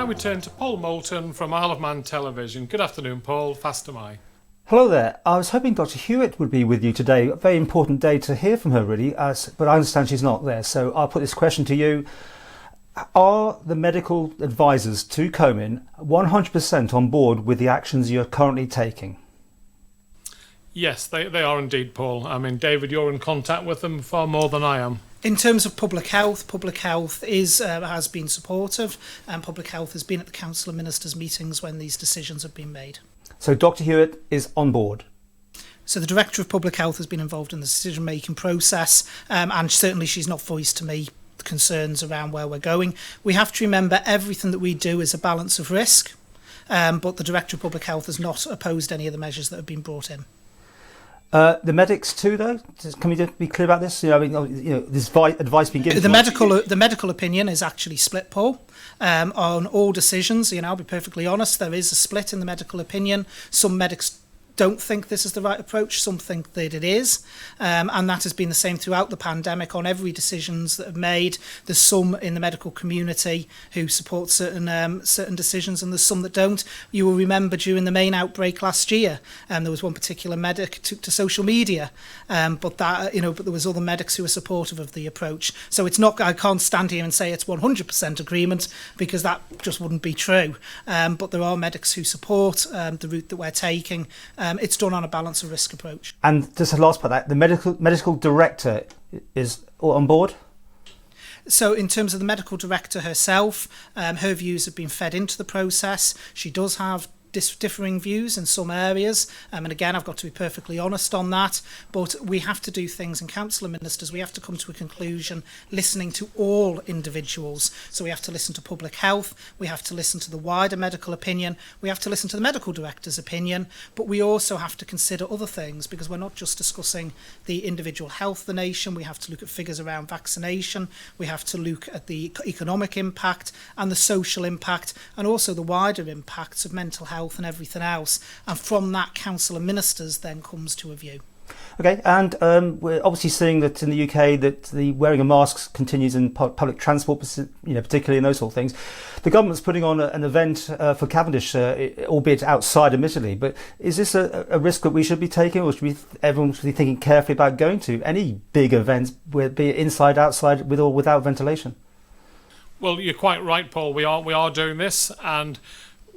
now we turn to Paul Moulton from Isle of Man Television. Good afternoon, Paul. Fast am I. Hello there. I was hoping Dr. Hewitt would be with you today. A very important day to hear from her, really, but I understand she's not there. So I'll put this question to you. Are the medical advisors to CoMin 100% on board with the actions you're currently taking? Yes, they are indeed, Paul. I mean, David, you're in contact with them far more than I am. In terms of public health has been supportive, and public health has been at the Council of Ministers meetings when these decisions have been made. So Dr. Hewitt is on board? So the Director of Public Health has been involved in the decision-making process, and certainly she's not voiced to me concerns around where we're going. We have to remember everything that we do is a balance of risk, but the Director of Public Health has not opposed any of the measures that have been brought in. The medics too, though. Can we just be clear about this? This advice being given. The medical opinion is actually split, Paul, on all decisions. I'll be perfectly honest. There is a split in the medical opinion. Some medics don't think this is the right approach. Some think that it is, and that has been the same throughout the pandemic on every decisions that have made. There's some in the medical community who support certain decisions, and there's some that don't. You will remember during the main outbreak last year, there was one particular medic who took to social media, but there was other medics who were supportive of the approach. So it's not. I can't stand here and say it's 100% agreement, because that just wouldn't be true. But there are medics who support the route that we're taking. It's done on a balance of risk approach. And just the last part, that the medical director is on board? So in terms of the medical director herself, her views have been fed into the process. She does have differing views in some areas, and again, I've got to be perfectly honest on that, but we have to do things in Council of Ministers. We have to come to a conclusion listening to all individuals. So we have to listen to public health, we have to listen to the wider medical opinion, we have to listen to the medical director's opinion, but we also have to consider other things, because we're not just discussing the individual health of the nation. We have to look at figures around vaccination, we have to look at the economic impact and the social impact, and also the wider impacts of mental health and everything else, and from that Council of Ministers then comes to a view. Okay, and we're obviously seeing that in the UK that the wearing of masks continues in public transport, particularly in those sort of things. The government's putting on an event for Cavendish, albeit outside admittedly, but is this a risk that we should be taking, or everyone should be thinking carefully about going to any big events, be it inside, outside, with or without ventilation? Well, you're quite right, Paul. We are doing this, and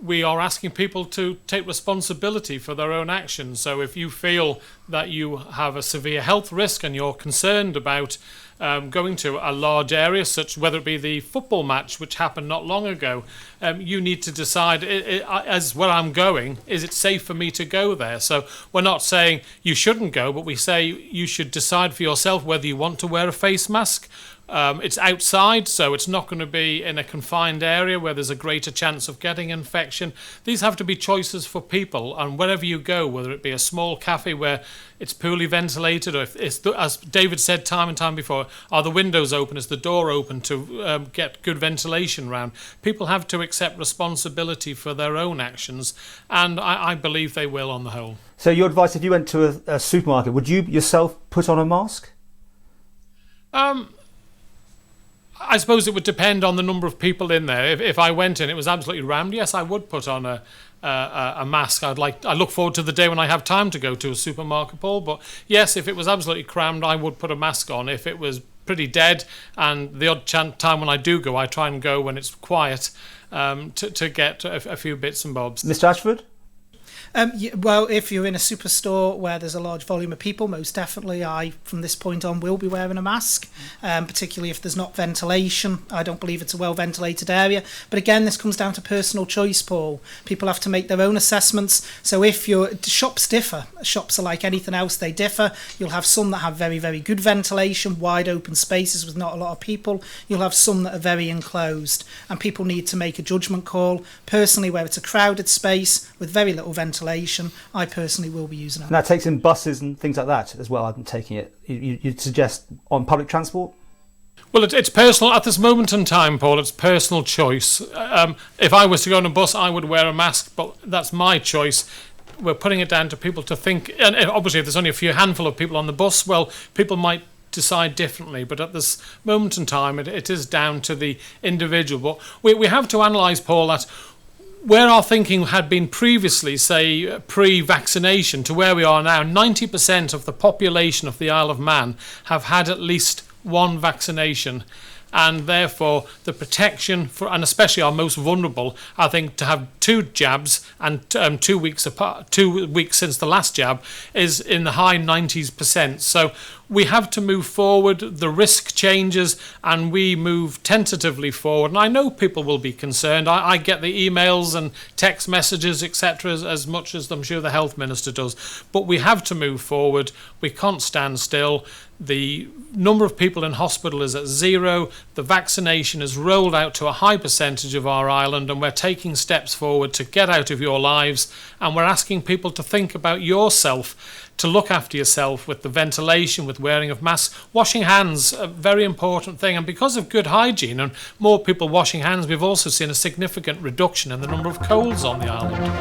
we are asking people to take responsibility for their own actions. So if you feel that you have a severe health risk and you're concerned about going to a large area, such whether it be the football match, which happened not long ago, you need to decide, as where I'm going, is it safe for me to go there? So we're not saying you shouldn't go, but we say you should decide for yourself whether you want to wear a face mask. It's outside, so it's not going to be in a confined area where there's a greater chance of getting infection. These have to be choices for people, and wherever you go, whether it be a small cafe where it's poorly ventilated, or if it's, as David said time and time before, are the windows open, is the door open to get good ventilation round? People have to accept responsibility for their own actions, and I believe they will on the whole. So your advice, if you went to a supermarket, would you yourself put on a mask? I suppose it would depend on the number of people in there. If I went in, it was absolutely rammed, yes, I would put on a mask. I look forward to the day when I have time to go to a supermarket, Paul. But yes, if it was absolutely crammed, I would put a mask on. If it was pretty dead, and the odd time when I do go, I try and go when it's quiet to get a few bits and bobs. Mr. Ashford? Well, if you're in a superstore where there's a large volume of people, most definitely I, from this point on, will be wearing a mask, particularly if there's not ventilation. I don't believe it's a well-ventilated area. But again, this comes down to personal choice, Paul. People have to make their own assessments. So shops differ. Shops are like anything else, they differ. You'll have some that have very, very good ventilation, wide open spaces with not a lot of people. You'll have some that are very enclosed, and people need to make a judgment call. Personally, where it's a crowded space with very little ventilation, I personally will be using it. And that takes in buses and things like that as well, I'm taking it. You'd suggest on public transport? Well, it's personal at this moment in time, Paul. It's personal choice. If I was to go on a bus, I would wear a mask, but that's my choice. We're putting it down to people to think, and obviously if there's only a handful of people on the bus, well, people might decide differently, but at this moment in time it is down to the individual. But we have to analyse, Paul, that where our thinking had been previously, say pre-vaccination, to where we are now, 90% of the population of the Isle of Man have had at least one vaccination. And therefore, the protection for, and especially our most vulnerable, I think, to have 2 jabs and 2 weeks apart, 2 weeks since the last jab, is in the high 90%. So we have to move forward. The risk changes, and we move tentatively forward. And I know people will be concerned. I get the emails and text messages, etc., as much as I'm sure the health minister does. But we have to move forward. We can't stand still. The number of people in hospital is at 0. The vaccination is rolled out to a high percentage of our island, and we're taking steps forward to get out of your lives. And we're asking people to think about yourself, to look after yourself with the ventilation, with wearing of masks. Washing hands, a very important thing. And because of good hygiene and more people washing hands, we've also seen a significant reduction in the number of colds on the island.